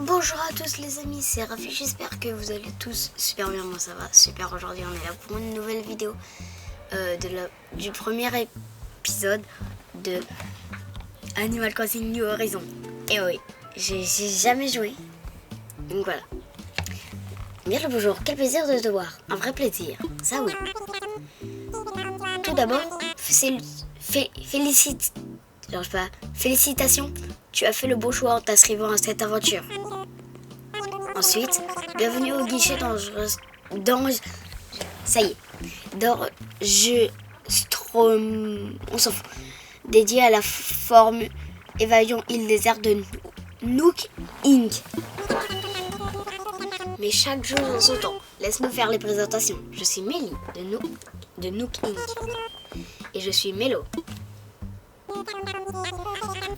Bonjour à tous les amis, c'est Rafi, j'espère que vous allez tous super bien, moi ça va super. Aujourd'hui on est là pour une nouvelle vidéo du premier épisode de Animal Crossing New Horizons. Et oui, j'ai jamais joué, donc voilà. Bien le bonjour, quel plaisir de te voir, un vrai plaisir, ça oui. Tout d'abord, félicitations, tu as fait le bon choix en t'inscrivant à cette aventure. Ensuite, bienvenue au guichet on s'en fout, dédié à la forme évasion île déserte de Nook Inc. Mais chaque jour en son temps, laisse-nous faire les présentations. Je suis Mélie de Nook Inc. Et je suis Mélo.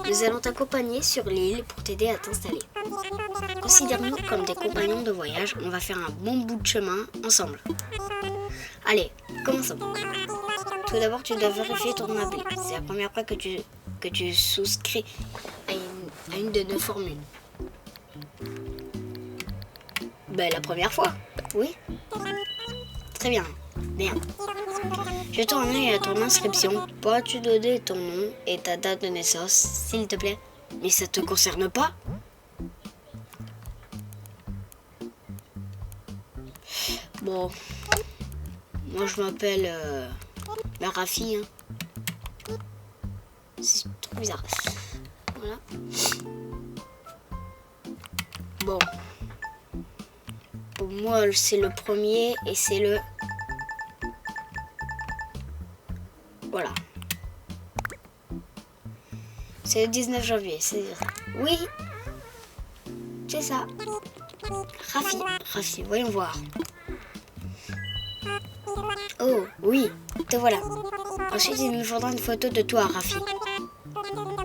Nous allons t'accompagner sur l'île pour t'aider à t'installer. Considère-nous comme des compagnons de voyage, on va faire un bon bout de chemin ensemble. Allez, commençons. Tout d'abord, tu dois vérifier ton appli. C'est la première fois que tu souscris à une de nos formules. Ben, la première fois, oui. Très bien, bien. Jetons un œil à ton inscription. Peux-tu donner ton nom et ta date de naissance, s'il te plaît? Mais ça te concerne pas? Bon, moi je m'appelle Rafi. Hein. C'est trop bizarre. Voilà. Bon. Pour moi c'est le premier et c'est le... Voilà. C'est le 19 janvier, c'est ça. Oui, c'est ça. Rafi, voyons voir. Oh, oui, te voilà. Ensuite, il nous faudra une photo de toi, Rafi.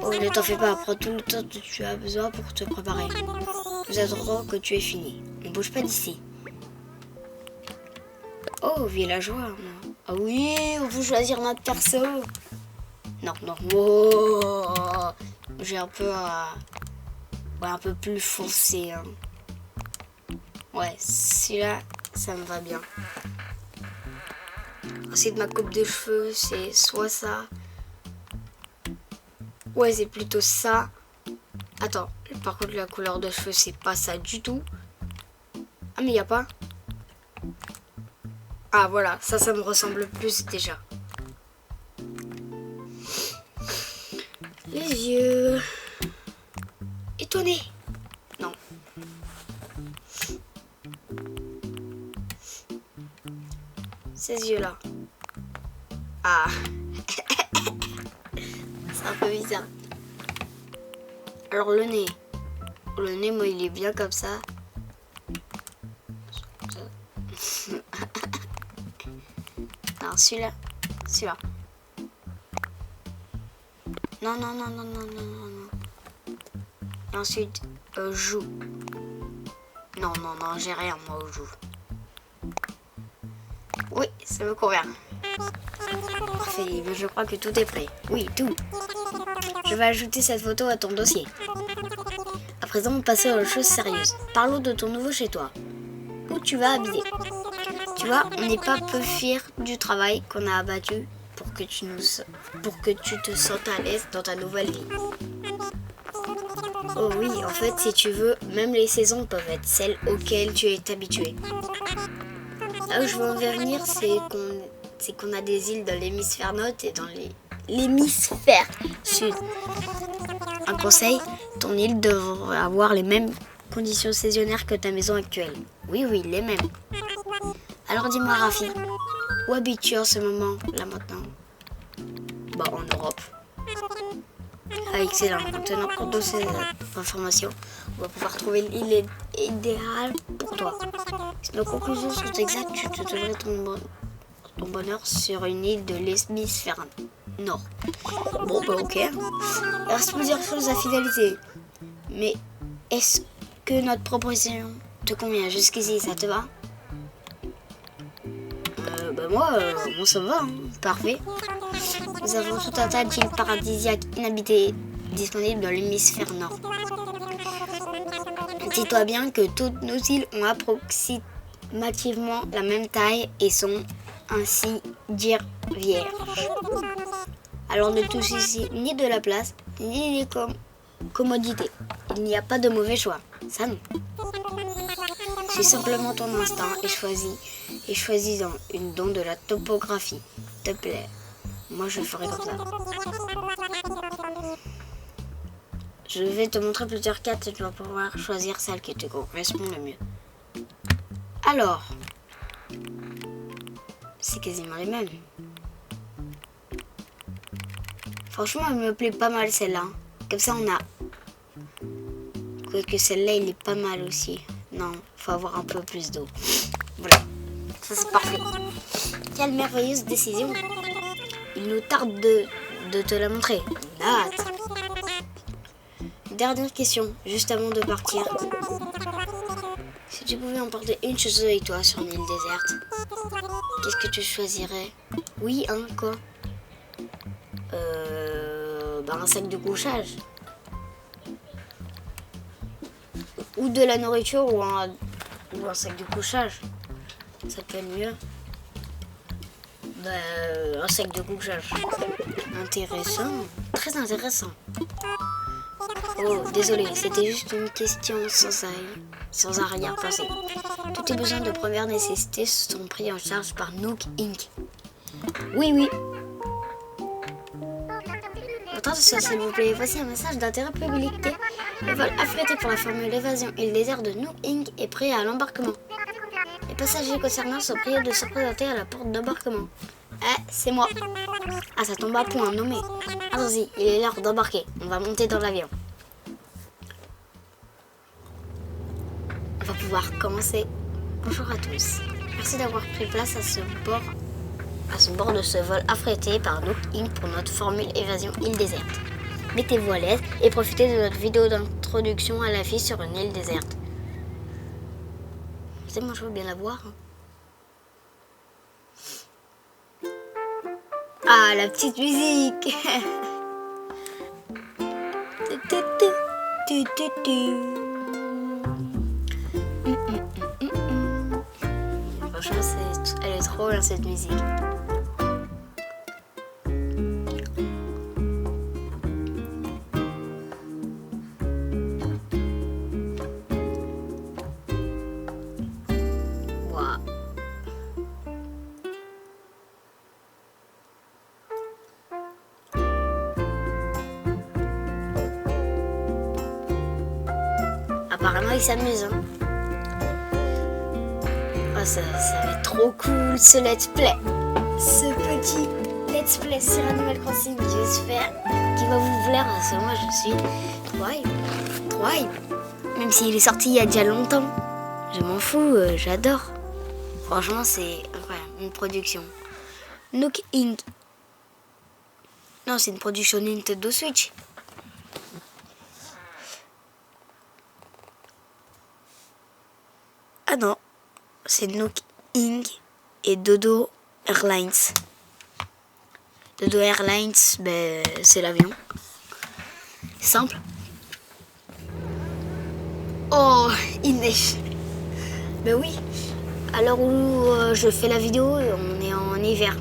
Oh, ne t'en fais pas, prends tout le temps que tu as besoin pour te préparer. Nous attendons que tu aies fini. Ne bouge pas d'ici. Oh, villageois. Ah oui, on peut choisir notre perso. Non. Oh, j'ai un peu... ouais, un peu plus foncé. Hein. Ouais, celui-là, ça me va bien. Ensuite, ma coupe de cheveux, c'est soit ça. Ouais, c'est plutôt ça. Attends, par contre, la couleur de cheveux, c'est pas ça du tout. Ah, mais y a pas. Ah, voilà, ça me ressemble plus déjà. Les yeux. Et ton nez? Non. Ces yeux-là. Ah. C'est un peu bizarre. Alors le nez. Le nez, moi, il est bien comme ça. Alors celui-là. Celui-là. Non. Et ensuite, joue. Non, j'ai rien, moi, aux joues. Oui, ça me convient. Parfait, je crois que tout est prêt. Oui, tout. Je vais ajouter cette photo à ton dossier. À présent, passons aux choses sérieuses. Parlons de ton nouveau chez toi. Où tu vas habiter. Tu vois, on n'est pas peu fiers du travail qu'on a abattu pour que tu te sentes à l'aise dans ta nouvelle vie. Oh oui, en fait, si tu veux, même les saisons peuvent être celles auxquelles tu es habitué. Là où je veux en venir, c'est qu'on a des îles dans l'hémisphère nord et dans l'hémisphère sud. Un conseil, ton île devrait avoir les mêmes conditions saisonnières que ta maison actuelle. Oui, les mêmes. Alors dis-moi, Rafi, où habites-tu en ce moment, là maintenant? Bah, en Europe. Ah, excellent. En tenant compte de ces informations, on va pouvoir trouver l'île idéale pour toi. Si nos conclusions sont exactes, tu te donnerais ton bonheur sur une île de l'hémisphère nord. Bon, bah ok. Il reste plusieurs choses à finaliser. Mais est-ce que notre proposition te convient jusqu'ici, ça te va? Moi, ça me va, hein. Parfait. Nous avons tout un tas d'îles paradisiaques inhabitées disponibles dans l'hémisphère nord. Dis-toi bien que toutes nos îles ont approximativement la même taille et sont ainsi dire vierges. Alors ne te soucie ni de la place, ni des commodités. Il n'y a pas de mauvais choix. Ça non. Suis simplement ton instinct et choisis-en une don de la topographie. Te plaît. Moi je ferai comme ça. Je vais te montrer plusieurs cartes et tu vas pouvoir choisir celle qui te correspond le mieux. Alors, c'est quasiment les mêmes. Franchement, elle me plaît pas mal celle-là. Comme ça, on a... Quoique celle-là, il est pas mal aussi. Non, faut avoir un peu plus d'eau. Voilà, ça c'est parfait. Quelle merveilleuse décision. Il nous tarde de te la montrer. Hâte. Dernière question, juste avant de partir. Si tu pouvais emporter une chose avec toi sur une île déserte, qu'est-ce que tu choisirais? Oui, hein, quoi? Un sac de couchage. Ou de la nourriture ou un sac de couchage. Ça peut être mieux. Un sac de couchage. Intéressant. Très intéressant. Oh, désolé, c'était juste une question sans arrière-pensée. Tous tes besoins de première nécessité sont pris en charge par Nook Inc. Oui. Attention, s'il vous plaît, voici un message d'intérêt public. Le vol affrété pour la formule évasion île désert de Nook Inc. est prêt à l'embarquement. Les passagers concernés sont priés de se présenter à la porte d'embarquement. C'est moi. Ah, ça tombe à point, nommé. Allons-y, il est l'heure d'embarquer. On va monter dans l'avion. On va pouvoir commencer. Bonjour à tous. Merci d'avoir pris place à son bord de ce vol affrété par Nook Inc. pour notre formule évasion île déserte. Mettez-vous à l'aise et profitez de notre vidéo d'introduction à la vie sur une île déserte. C'est moi, je veux bien la voir. Ah, la petite musique. Franchement, elle est trop bien cette musique. Wow. Apparemment, il s'amuse. Hein. Oh, ça va être trop cool ce let's play. Ce petit let's play sur Animal Crossing, j'espère qu'il va vous plaire parce que moi je suis trop hype. Même s'il est sorti il y a déjà longtemps. Je m'en fous, j'adore. Franchement, c'est incroyable, une production. Nook Inc. Non, c'est une production Nintendo Switch. Ah non, c'est Nook Inc. et Dodo Airlines. Dodo Airlines, c'est l'avion. Simple. Oh, il neige. Ben oui, à l'heure où je fais la vidéo, on est en hiver.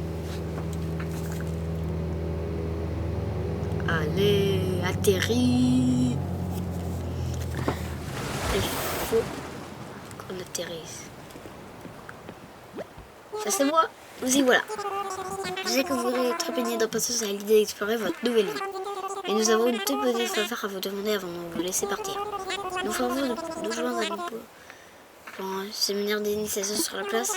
Allez, atterris. Il faut qu'on atterrisse. Ça c'est moi, vous y voilà. Je sais que vous êtes très baigné d'impatience à l'idée d'explorer votre nouvelle île. Et nous avons une toute petite faveur à vous demander avant de vous laisser partir. Nous ferons de joindre à nous pour un séminaire d'initiation sur la place.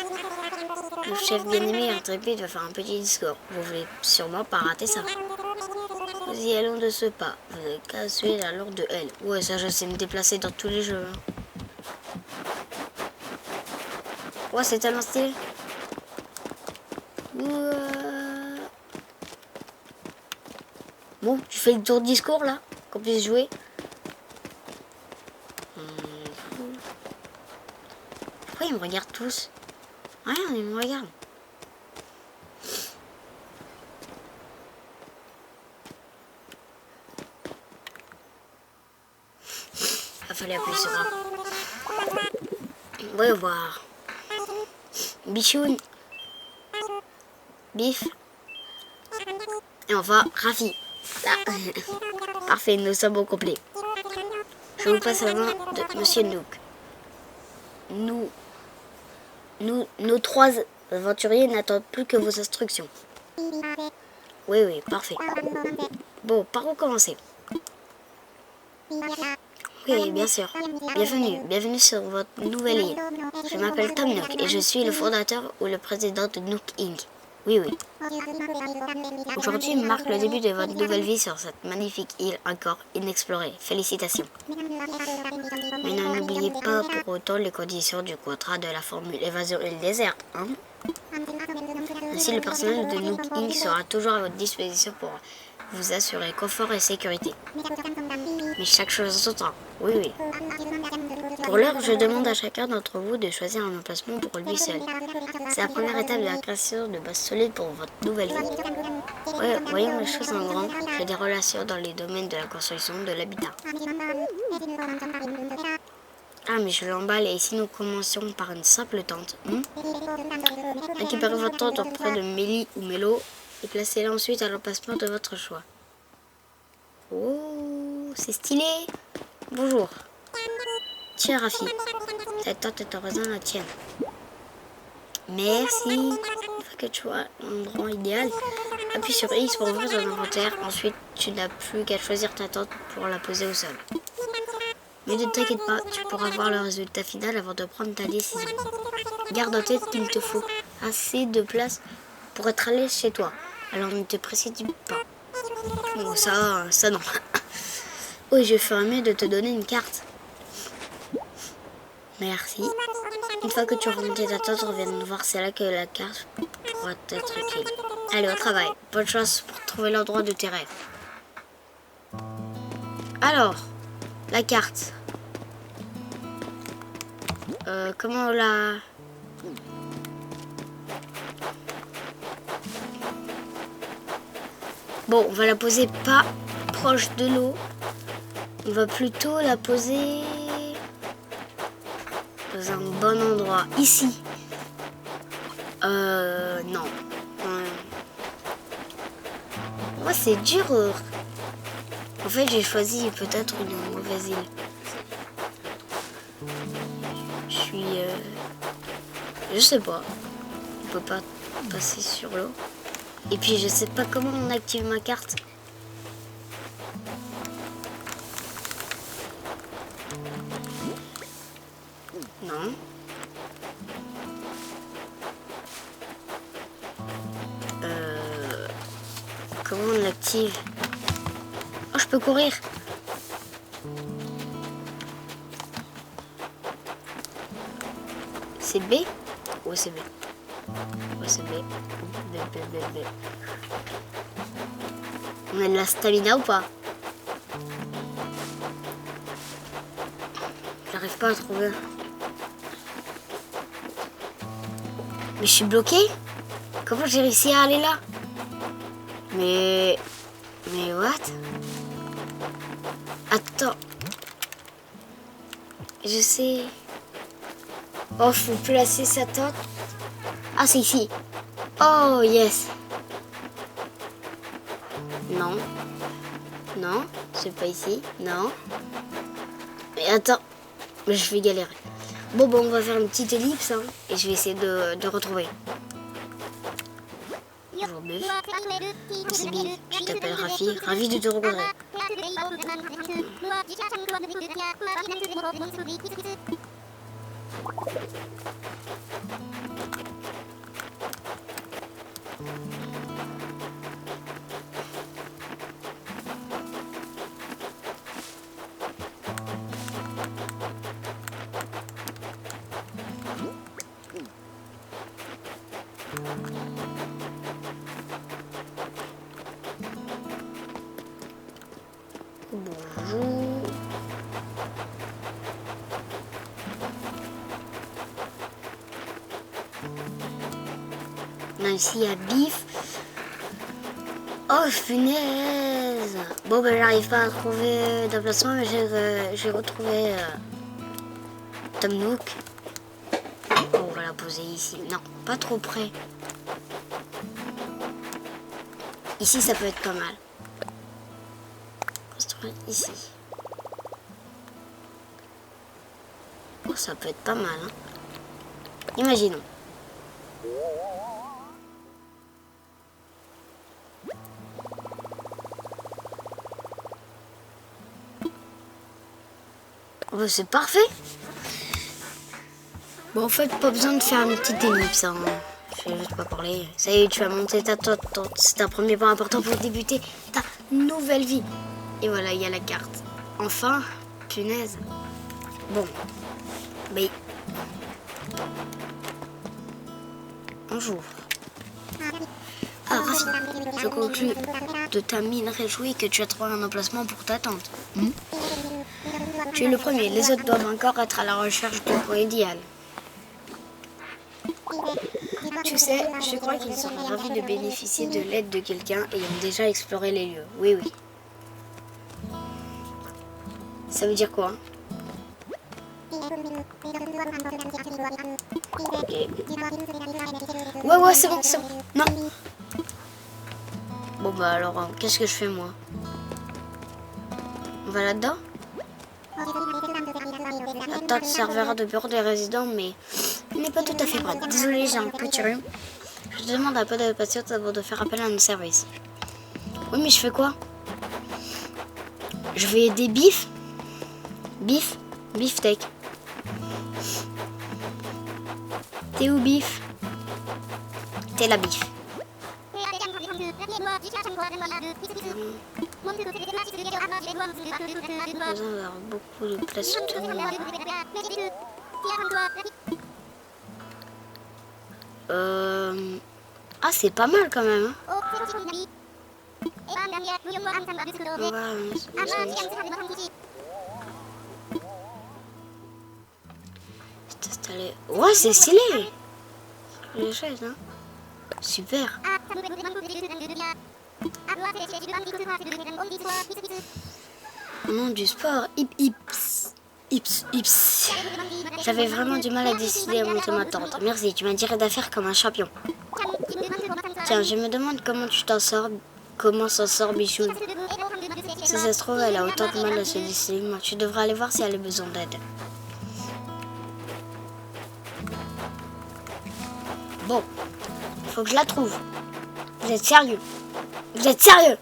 Le chef bien-aimé intrépide va faire un petit discours. Vous voulez sûrement pas rater ça. Nous y allons de ce pas. Vous n'avez qu'à suivre la lourde de L. Ouais, ça je sais me déplacer dans tous les jeux. Ouais, c'est tellement stylé. Bon, tu fais le tour de discours là, qu'on puisse jouer. Pourquoi ils me regardent tous? Rien, ils me regardent. Va fallait appuyer sur A. Voyons voir. Bichoun. Bif. Et enfin, Rafi. Là. Parfait, nous sommes au complet. Je vous passe la main de Monsieur Nook. Nos 3 aventuriers n'attendent plus que vos instructions. Oui, parfait. Bon, par où commencer? Oui, bien sûr. Bienvenue sur votre nouvelle île. Je m'appelle Tom Nook et je suis le fondateur ou le président de Nook Inc. Oui. Aujourd'hui marque le début de votre nouvelle vie sur cette magnifique île encore inexplorée. Félicitations. Mais n'oubliez pas pour autant les conditions du contrat de la formule évasion île déserte, hein? Ainsi, le personnel de Nook Inc. sera toujours à votre disposition pour vous assurer confort et sécurité. Mais chaque chose en son temps. Oui. Pour l'heure, je demande à chacun d'entre vous de choisir un emplacement pour lui seul. C'est la première étape de la création de bases solides pour votre nouvelle vie. Ouais, voyons les choses en grand. J'ai des relations dans les domaines de la construction, de l'habitat. Ah, mais je l'emballe et si nous commencions par une simple tente. Récupérez votre tente auprès de Mélie ou Mélo et placez-la ensuite à l'emplacement de votre choix. Oh, c'est stylé. Bonjour. Tiens, Rafi. Cette tente est en voisin la tienne. Merci. Une fois que tu vois l'endroit idéal, appuie sur X pour ouvrir ton inventaire. Ensuite, tu n'as plus qu'à choisir ta tente pour la poser au sol. Mais ne t'inquiète pas, tu pourras voir le résultat final avant de prendre ta décision. Garde en tête qu'il te faut assez de place pour être à l'aise chez toi. Alors ne te précipite pas. Bon, ça non. Oui, je ferai mieux de te donner une carte. Merci. Une fois que tu auras monté ta tente, reviens nous voir. C'est là que la carte pourra être utile. Allez, au travail. Bonne chance pour trouver l'endroit de tes rêves. Alors, la carte. Comment la... Bon, on va la poser pas proche de l'eau. On va plutôt la poser dans un bon endroit. Ici. Non. Moi, c'est dur. En fait, j'ai choisi peut-être une mauvaise île. Je sais pas. On peut pas passer sur l'eau. Et puis, je sais pas comment on active ma carte. Non. Comment on l'active? Oh, je peux courir. C'est B? Ouais, c'est B. Ouais, c'est B. B. On a de la stamina ou pas? J'arrive pas à trouver. Mais je suis bloqué? Comment j'ai réussi à aller là? Mais what? Attends. Je sais. Oh, faut placer sa tente. Ah, c'est ici. Oh, yes. Non. Non, c'est pas ici. Non. Mais attends. Mais je vais galérer. Bon, on va faire une petite ellipse, hein, et je vais essayer de retrouver. Bonjour, Buff. C'est Bill. Je t'appelle Rafi. Ravi de te rencontrer. Bonjour. On a ici à Bif. Oh, punaise. Bon, ben, j'arrive pas à trouver d'emplacement, mais j'ai retrouvé Tom Nook. Oh, on va la poser ici. Non, pas trop près. Ici, ça peut être pas mal. Construire ici. Oh, ça peut être pas mal, hein. Imaginons. Oh, bah, c'est parfait. Bon, en fait, pas besoin de faire une petite ellipse, hein. Je vais juste pas parler. Ça y est, tu vas monter c'est un premier pas important pour débuter ta nouvelle vie. Et voilà, il y a la carte. Enfin, punaise. Bon, mais bonjour. Ah, Rafi, je conclus de ta mine réjouie que tu as trouvé un emplacement pour ta tente. Tu es le premier, les autres doivent encore être à la recherche du point idéal. Tu sais, je crois qu'ils seront ravis de bénéficier de l'aide de quelqu'un ayant déjà exploré les lieux. Oui, oui. Ça veut dire quoi? Ok. Ouais, c'est bon, c'est bon. Non. Bon, bah alors, qu'est-ce que je fais, moi? On va là-dedans? La tente servira de bureau des résidents, mais il n'est pas tout à fait prêt. Désolé, j'ai un petit rhume. Je te demande un peu de patience avant de faire appel à nos services. Oui, mais je fais quoi? Je vais aider Biff? Biff? Beefsteak. T'es où, Biff? T'es la Biff. Beaucoup de place. Ah, c'est pas mal quand même. Hein. C'est installé. Ouais, c'est stylé. Les chaises, hein. Super. Au nom du sport, hips. J'avais vraiment du mal à décider à monter ma tente. Merci, tu m'as tiré d'affaire comme un champion. Tiens, je me demande comment tu t'en sors. Comment s'en sort Bichou? Si ça se trouve, elle a autant de mal à se décider. Moi, tu devrais aller voir si elle a besoin d'aide. Bon, faut que je la trouve. Vous êtes sérieux? Vous êtes sérieux?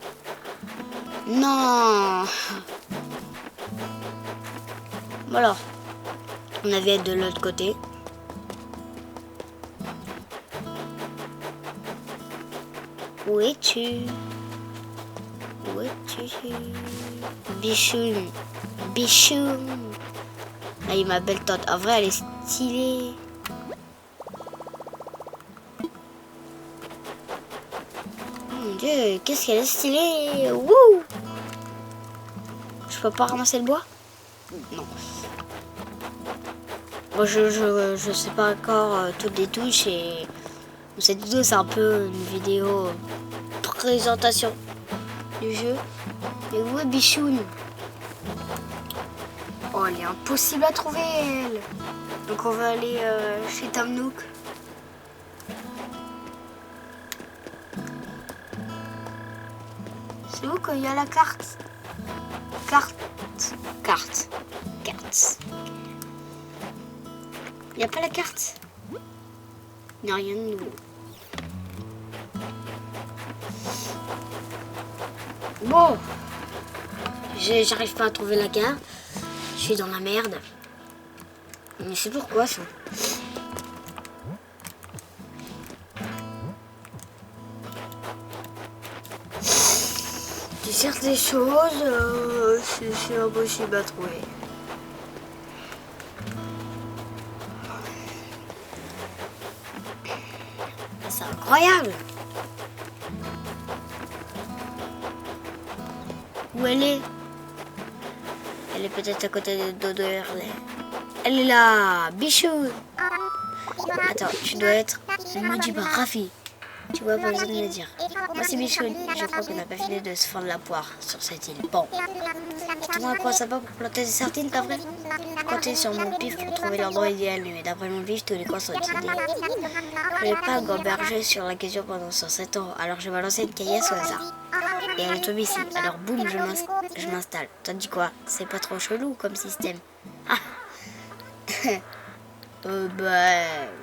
Non. Bon alors, on avait de l'autre côté. Où es-tu? Où es-tu? Bichoun. Bichoun. Là, il ma belle tante. En vrai, elle est stylée. Mon Dieu, qu'est-ce qu'elle est stylée. Wouh! Je peux pas ramasser le bois? Non. Bon, je sais pas encore toutes les touches et cette vidéo c'est un peu une vidéo présentation du jeu. Mais où est Bichoun? Oh, elle est impossible à trouver, elle. Donc on va aller chez Tom Nook. C'est où qu'il y a la carte? Carte. Il n'y a pas la carte. Il n'y a rien de nouveau. Bon. J'arrive pas à trouver la carte. Je suis dans la merde. Mais c'est pourquoi ça? Tu cherches des choses, c'est impossible à trouver. C'est incroyable. Où elle est? Elle est peut-être à côté de Dodo Hurley. Elle est là, Bichou. Attends, tu dois être le maudit par Rafi. Tu vois, pas besoin de me dire. Moi, c'est Bichon. Je crois qu'on n'a pas fini de se fendre la poire sur cette île. Bon. Et toi, à quoi ça va pour planter des sardines, pas vrai? Je comptais sur mon pif pour trouver l'endroit idéal, mais d'après mon pif, tous les coins sont utilisés. Je n'ai pas gamberger sur la question pendant 107 ans, alors je vais lancer une caillasse au hasard. Et elle tombe ici. Alors boum, je m'installe. T'as dit quoi? C'est pas trop chelou comme système. Ah.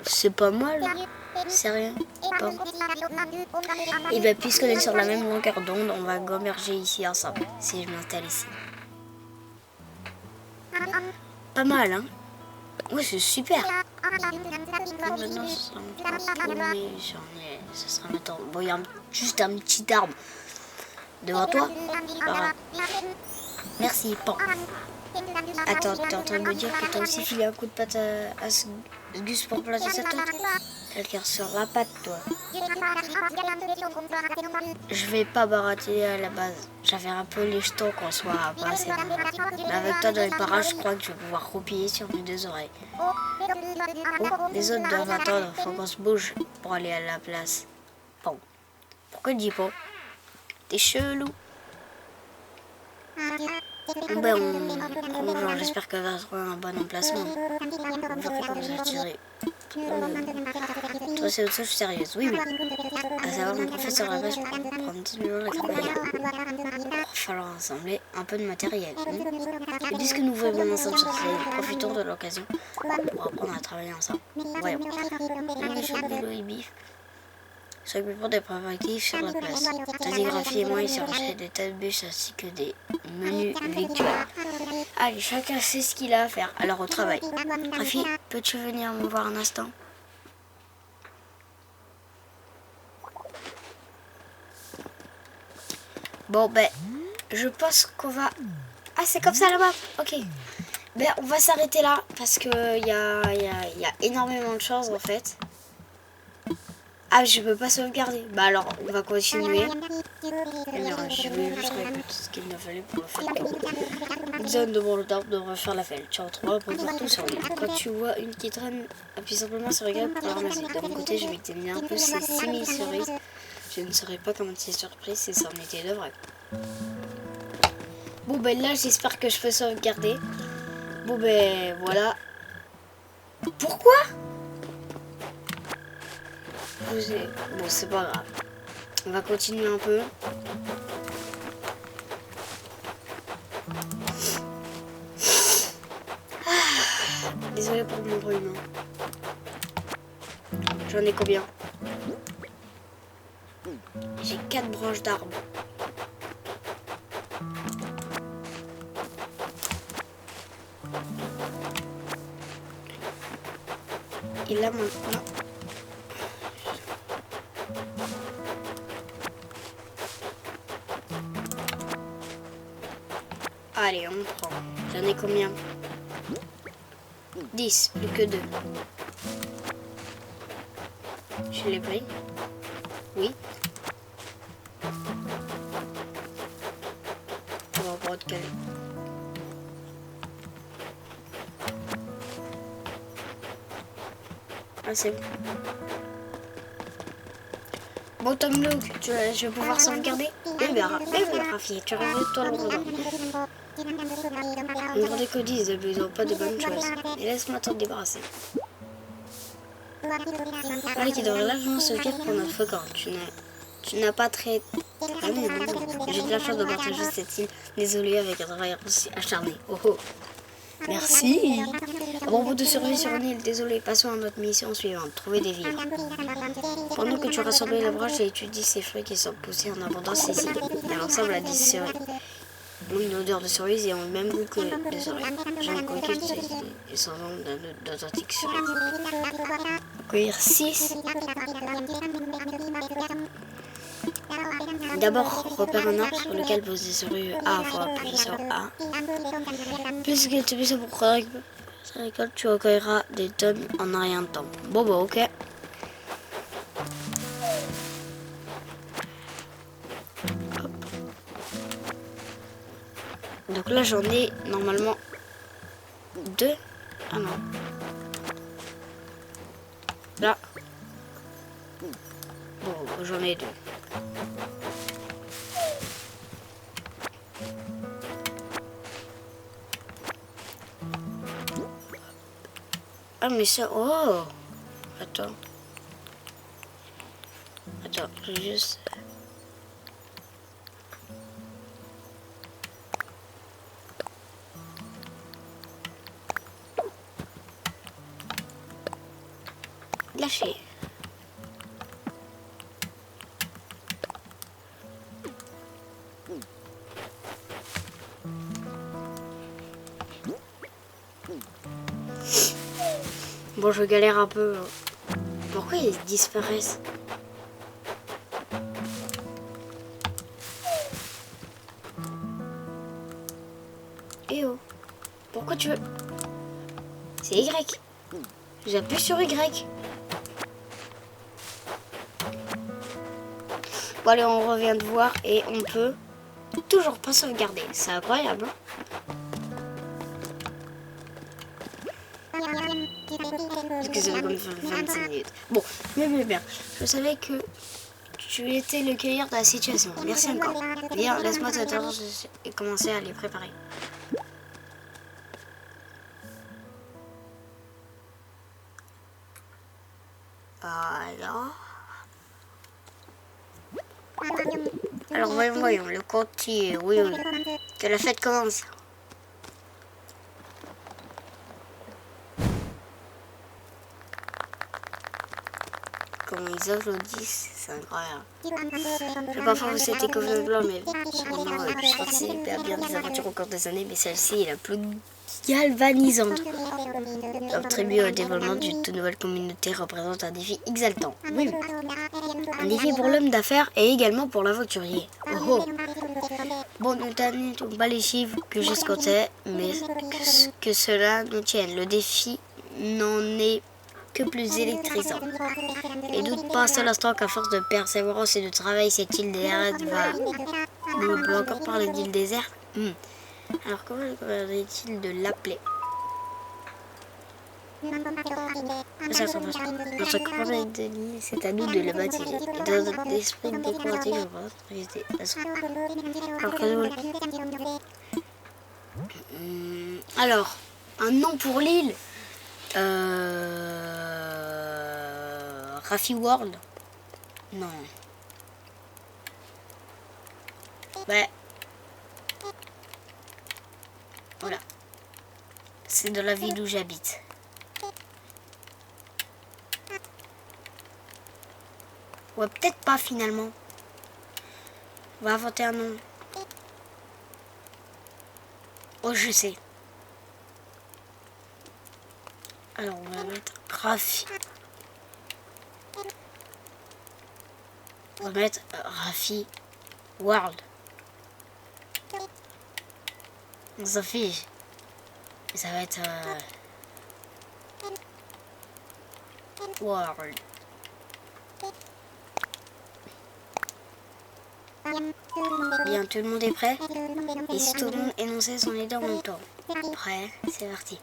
C'est pas mal. C'est rien. Bon. Et ben, puisqu'on est sur la même longueur d'onde, on va gamberger ici ensemble. Si je m'installe ici. Pas mal, hein? Ouais, c'est super. Maintenant, ce sera maintenant. Bon, il y a juste un petit arbre devant toi. Voilà. Merci. Bon. Attends, t'es en train de me dire que t'as aussi filé un coup de patte à ce Gus pour placer sa tente? Quelqu'un sur la patte, toi. Je vais pas baratiner à la base. J'avais un peu les jetons qu'on soit pas assez bon. Mais avec toi dans les parages, je crois que je vais pouvoir roupiller sur mes deux oreilles. Oh, les autres doivent attendre. Faut qu'on se bouge pour aller à la place. Bon. Pourquoi dis pas? T'es chelou. Ben, j'espère qu'elle va trouver un bon emplacement. On verra comment ça va tirer. Toi, c'est autre chose sérieuse. Oui, oui. À savoir, mon professeur à la base pour prendre 10 millions de la crémaillère. Il va falloir assembler un peu de matériel. Et puisque nous voyons ensemble sur cette île, profitons de l'occasion pour apprendre à travailler ensemble. Voyons. Les choses de vélo et bif. S'occupons des préparatifs sur la place. Tati, Graphie et moi, ils sont achetés des tas de bûches ainsi que des menus victuels. Allez, chacun sait ce qu'il a à faire. Alors au travail. Graphie, peux-tu venir me voir un instant? Bon, ben, je pense qu'on va... Ah, c'est comme ça là-bas? Ok. Ben, on va s'arrêter là parce que il y a énormément de choses en fait. Ah, je peux pas sauvegarder. Bah alors, on va continuer. Alors, je vais juste regarder ce qu'il nous fallait pour le faire. Une zone de mon d'arbre devrait faire la fête. Tu retrouveras un peu partout sur l'île. Quand tu vois une qui traîne, appuie simplement sur regarde pour la ramasser. De mon côté, je vais examiner un peu ces 6000 cerises. Je ne saurais pas comment c'est surprise si ça en était de vrai. Bon, ben là, j'espère que je peux sauvegarder. Bon, ben voilà. Pourquoi? Bon, c'est pas grave. On va continuer un peu. Désolé pour mon rhume. J'en ai combien? J'ai 4 branches d'arbres. Et là maintenant... Allez, on prend. J'en ai combien? 10, plus que 2. Je l'ai pris? Oui. On va prendre quel? Ah, c'est bon. Bon, Tom Luke, je vais pouvoir sauvegarder? Eh bien, Rafi, tu reviens toi le regard. On demandait que 10 de plus, pas de bonnes choses. Et laisse-moi t'en débarrasser. Allez, tu devrais largement sauvegarder pour notre faucon. Tu n'as pas très... Ah non, j'ai de la chance de partager cette île. Désolé avec un travail aussi acharné. Oh oh. Merci. À propos de survie sur une île, désolé, passons à notre mission suivante, trouver des vivres. Pendant que tu rassembles les branches et étudies ces fruits qui sont poussés en abondance ici, elle ressemble à des cerises. Une odeur de cerises et ont le même goût que des cerises. J'en ai conquis et sans vendre d'authentiques cerises. Cueillir 6. D'abord, repère un arbre sur lequel pose des cerises A, faut appuyer sur A. Plus qu'il te puisse pour récolte, tu recueilleras des tonnes en un rien de temps. Bon, bah, ok. Hop. Donc là, j'en ai normalement 2. Ah non. Là. Bon, j'en ai 2. Ah, mais ça... Oh! Attends. Attends, je vais juste... lâcher. Bon, je galère un peu. Pourquoi ils disparaissent? Eh oh. Pourquoi tu veux... C'est Y. J'appuie sur Y. Bon allez, on revient de voir et on peut toujours pas sauvegarder. C'est incroyable. Parce que ça fait comme 25 minutes. Bon, mais bien. Je savais que tu étais le cueilleur de la situation. Merci encore. Viens, laisse-moi t'attendre et commencer à les préparer. Alors voyons, le compte y est, oui. Que la fête commence. Comment ils applaudissent, c'est incroyable. Je vais pas faire cette école blanc, mais cependant, je participe à bien des aventures au cours des années, mais celle-ci est la plus galvanisante. Contribuer au développement d'une toute nouvelle communauté représente un défi exaltant. Oui. Un défi pour l'homme d'affaires et également pour l'aventurier. Oh oh. Bon, nous n'atteignons pas les chiffres que j'escomptais, mais que cela nous tienne. Le défi n'en est que plus électrisant. Et doute pas un seul instant qu'à force de persévérance et de travail, cette île déserte va... On peut encore parler d'île déserte. Alors comment est-il de l'appeler? Notre compagnie de l'île, c'est à nous de le baptiser. Et dans notre esprit décoratif, alors, un nom pour l'île. Raffi World. Non. Ouais. Voilà. C'est dans la ville où j'habite. Ouais, peut-être pas finalement. On va inventer un nom. Oh, je sais. Alors, on va mettre Raffi. On va mettre Raffi World. On s'en fiche. Et ça va être World. Bien, tout le monde est prêt? Et si tout le monde énonçait son idée en même temps? Prêt, c'est parti.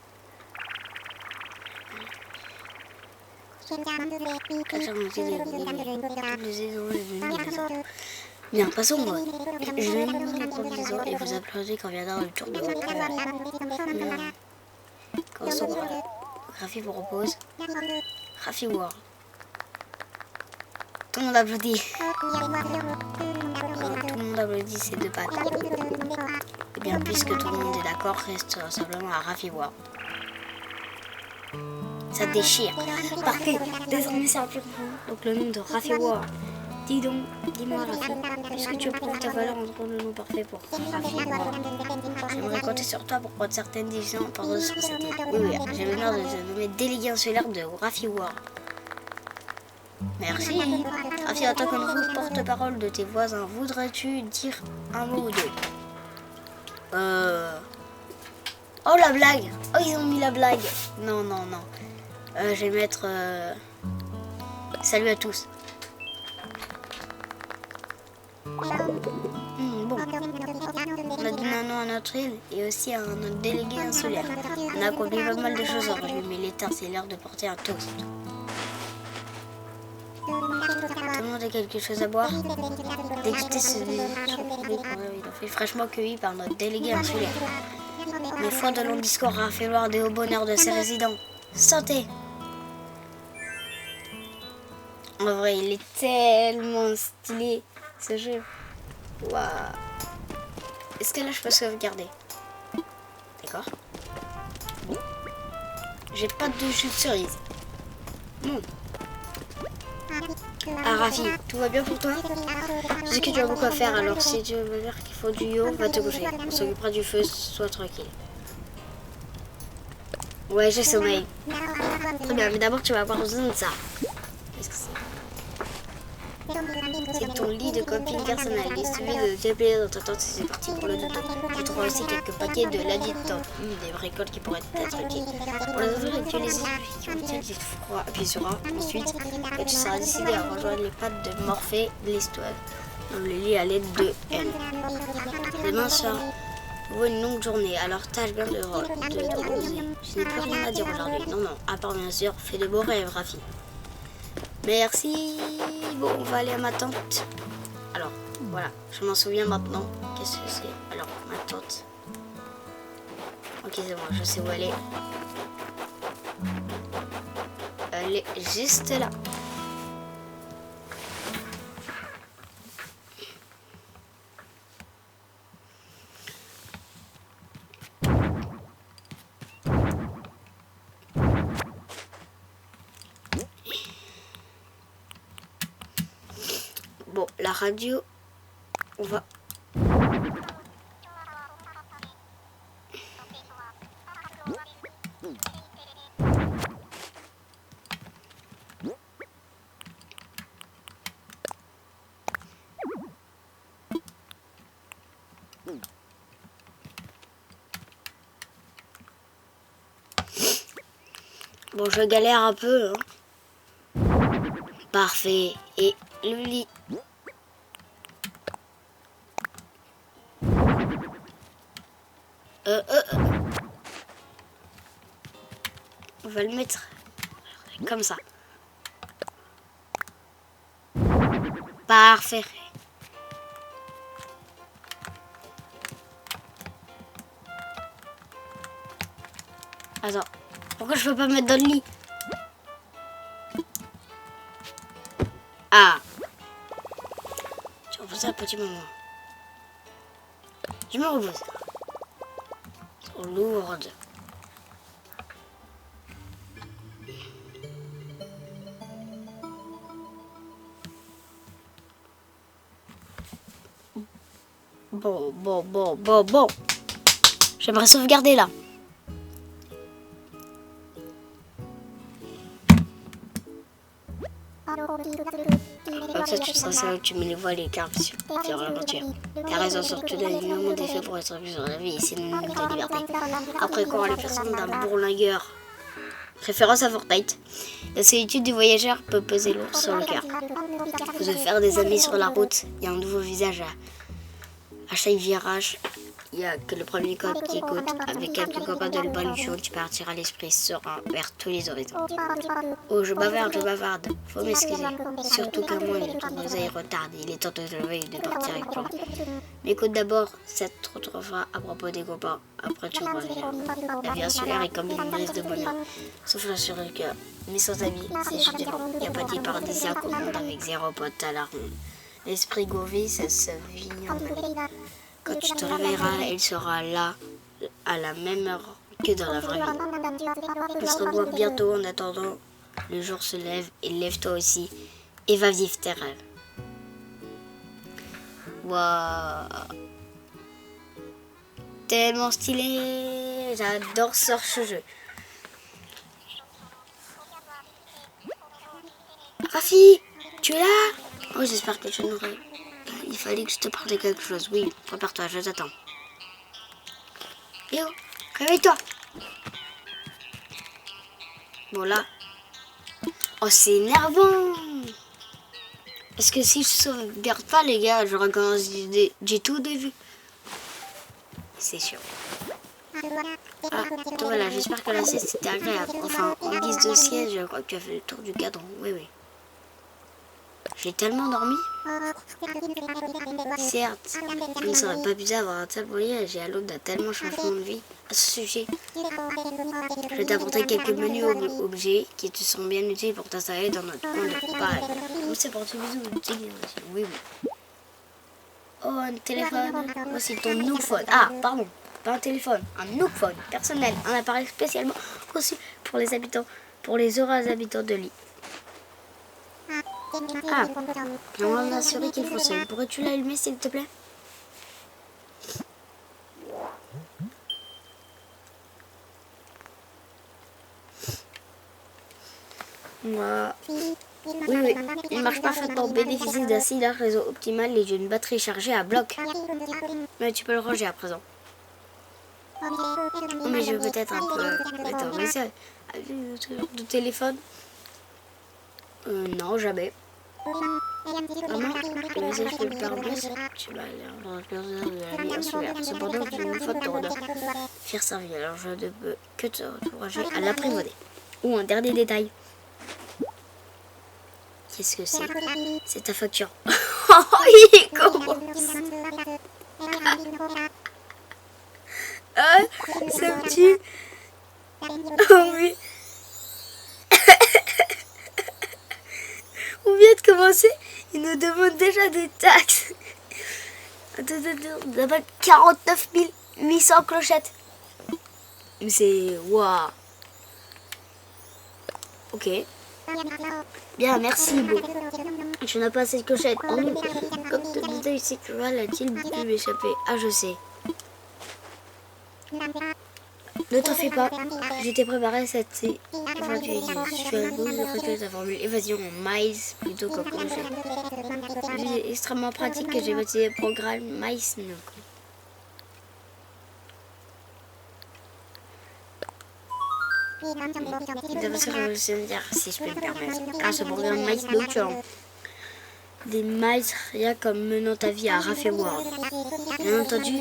Bien, passons au mode. Je vais nous les provisoires et vous applaudir quand viendra le tour de votre travail. Commençons par Raffi vous propose. Raffi World. Tout le monde applaudit. Tout le monde applaudit ces deux pattes. Et bien, puisque tout le monde est d'accord, reste simplement à Raffi World. Ça déchire. Parfait. Désormais, c'est un peu donc le nom de Raffi World. Dis donc, dis-moi Raffi, est-ce que tu approuves ta valeur en trouvant le nom parfait pour Raffi World? J'aimerais compter sur toi pour prendre certaines décisions importantes sur cette île. Oui, j'ai l'honneur de te nommer délégué insulaire de Raffi World. Merci. Raffi, en tant que nouveau porte-parole de tes voisins, voudrais-tu dire un mot ou deux? Oh, la blague. Oh, ils ont mis la blague. Non. Je vais mettre... Salut à tous. Bon. On a donné un nom à notre île et aussi à notre délégué insulaire. On a accompli pas mal de choses en régime militaire, c'est l'heure de porter un toast. Tout le demander quelque chose à boire? D'équiter ce il a fait fraîchement cueilli par notre délégué insulaire. Mais foi de longs discours a fait voir des hauts bonheurs de ses résidents. Santé! En vrai, il est tellement stylé, ce jeu. Waouh! Est-ce que là, je peux sauvegarder? D'accord. J'ai pas de jus de cerise. Bon. Ah, Rafi, tout va bien pour toi? Je sais que tu as beaucoup à faire, alors si tu veux dire qu'il faut du yo, va te coucher. On s'occupera du feu, sois tranquille. Ouais, j'ai sommeil. Très bien, mais d'abord, tu vas avoir besoin de ça. Qu'est-ce que c'est? C'est ton lit de copine personnel. Il suffit de te plaire dans ta tente et c'est parti pour le dodo. Tu trouveras aussi quelques paquets de ladite tente. Des bricoles qui pourraient être utiles. Pour les autres, tu les qui ont du froid. Puis sera ensuite que tu seras décidé à rejoindre les pattes de Morphée de l'histoire dans le lit à l'aide de N. Demain sera une longue journée, alors tâche bien de te reposer. Je n'ai plus rien à dire aujourd'hui. Non, à part bien sûr, fais de beaux rêves, Rafi. Merci. Bon, on va aller à ma tante. Alors, voilà, je m'en souviens maintenant. Qu'est-ce que c'est? Alors, ma tante. Ok, c'est bon, je sais où elle est. Elle est juste là. Bon, la radio, on va... Bon, je galère un peu, hein. Parfait. Et le lit. On va le mettre comme ça. Parfait. Attends, pourquoi je peux pas me mettre dans le lit? Ah, je repose un petit moment. Je me repose. Trop lourde. Bon. J'aimerais sauvegarder là. Comme ça, tu seras seul, tu mets les voiles et les cartes sur l'aventure. T'as raison, surtout le monde est fait pour être vu sur la vie et c'est une limite de liberté. Après quoi, les personnes d'un bourlingueur, référence à Fortnite, la solitude du voyageur peut peser lourd sur le cœur. Faut se faire des amis sur la route, il y a un nouveau visage à chaque virage. Il n'y a que le premier code qui écoute. Avec quelques copains de l'évolution, tu partiras l'esprit serein vers tous les horizons. Oh, je bavarde. Faut m'excuser. Surtout qu'à moi, les tournois retardent. Il est temps de te lever et de partir avec toi. Mais écoute d'abord cette autre fois à propos des copains. Après, tu reviens. La vie insulaire est comme une brise de bonheur. Sauf là sur le cœur. Mais sans amis, c'est juste il n'y a pas de paradisiaque au monde avec 0 pote à la ronde. L'esprit gourvé, ça se vit en lui. Quand tu te réveilleras, il sera là, à la même heure que dans la vraie vie. On se revoit bientôt. En attendant, le jour se lève et lève-toi aussi et va vivre tes rêves. Waouh! Tellement stylé! J'adore ce jeu. Rafi, tu es là? Oh, j'espère que tu nous réveilles. Il fallait que je te parle de quelque chose. Oui, prépare-toi, je t'attends. Yo, réveille-toi. Bon là. Oh, c'est énervant. Est-ce que si je sauvegarde pas, les gars, je recommence du tout début? C'est sûr. Ah, voilà, j'espère que la sieste était agréable. Enfin, en guise de siège, je crois que tu as fait le tour du cadran. Oui. J'ai tellement dormi. Certes, je ne serais pas bizarre d'avoir un tel voyage et à l'aube d'un tellement changement de vie. À ce sujet, je vais t'apporter quelques menus objets qui te sont bien utiles pour t'installer dans notre coin de paille. Oui, c'est pour tout bisous. Oui, oui. Oh, un téléphone. Voici ton Nookphone. Ah, pardon. Pas un téléphone, un Nookphone personnel. Un appareil spécialement conçu pour les habitants, pour les heureux habitants de l'île. Ah, on va m'assurer qu'il fonctionne. Pourrais-tu l'allumer s'il te plaît? Moi. Oui, il marche parfaitement. Bénéficie d'un si large réseau optimal et d'une batterie chargée à bloc. Mais tu peux le ranger à présent. Oh, mais je vais peut-être un peu... Attends, mais ça... De téléphone? Non, jamais. Vraiment, le message te le permet, tu vas aller dans le curseur de la vie insulaire. Cependant, une fois ton honneur faire servir, alors je ne peux que te encourager à l'apprivoiser. Ou un dernier détail. Qu'est-ce que c'est? C'est ta facture. Il commence. Ah, ça me tue. Oh oui. On vient de commencer, il nous demande déjà des taxes. On a 49 800 clochettes. Mais c'est... Waouh. Ok. Bien, merci, Beau. Je n'ai pas assez de clochettes. En nous, comme te disais ici, tu vois, a-t-il pu m'échapper? Ah, je sais. Ne t'en fais pas, je t'ai préparé cette éventualité. Je vais vous répéter ta formule évasion en maïs plutôt qu'en clochette. C'est extrêmement pratique que j'ai baptisé le programme Maïs Nook. C'est une façon révolutionnaire, si je peux me permettre. Car ce programme Maïs Nook, tu as des maïs rien comme menant ta vie à Raffet World. Bien entendu,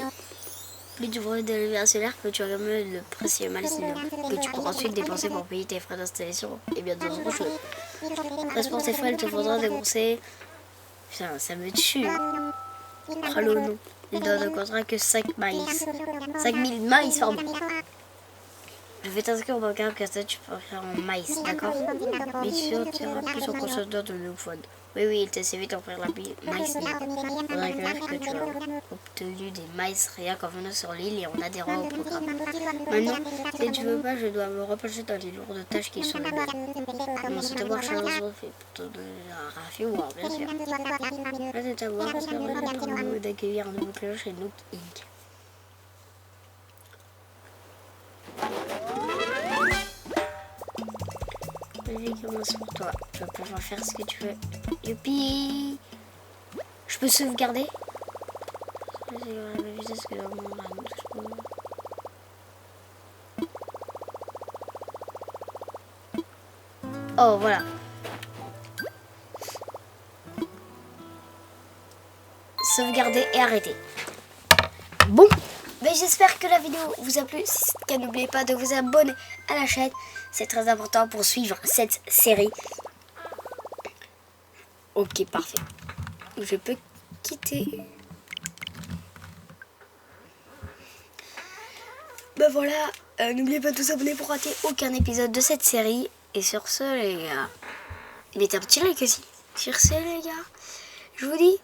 plus tu profite de l'univers solaire, que tu as quand même le précieux maïs Nook, que tu pourras ensuite dépenser pour payer tes frais d'installation et bien d'autres choses. Reste pour tes frais, il te faudra débourser. Putain, ça me tue. Ah le nom. Il donne un contrat que 5 maïs. 5000 maïs, pardon. Je vais t'inscrire au bancaire que ça tu peux faire en maïs, d'accord? Mais sûr, tu auras plus en consommateur de Nookphone. Oui, il t'a CV d'offrir la maïs Nook. Faudrait que tu as obtenu des maïs rien qu'en venant sur l'île et en adhérant au programme. Maintenant, si tu veux pas, je dois me replonger dans les lourdes tâches qui sont les miennes. Commence à t'avoir chaleureusement fait pour te donner un Raffet World, bien sûr. Là, de t'avoir, c'est heureux d'accueillir un nouveau client chez Nook Inc. La vie commence pour toi. Tu vas pouvoir faire ce que tu veux. Youpi! Je peux sauvegarder? Oh, voilà. Sauvegarder et arrêter. Bon, mais j'espère que la vidéo vous a plu. Si c'est le cas, n'oubliez pas de vous abonner à la chaîne. C'est très important pour suivre cette série. Ok, parfait. Je peux quitter. Ben voilà, n'oubliez pas de vous abonner pour rater aucun épisode de cette série. Et sur ce, les gars, mettez un petit like aussi. Sur ce, les gars, je vous dis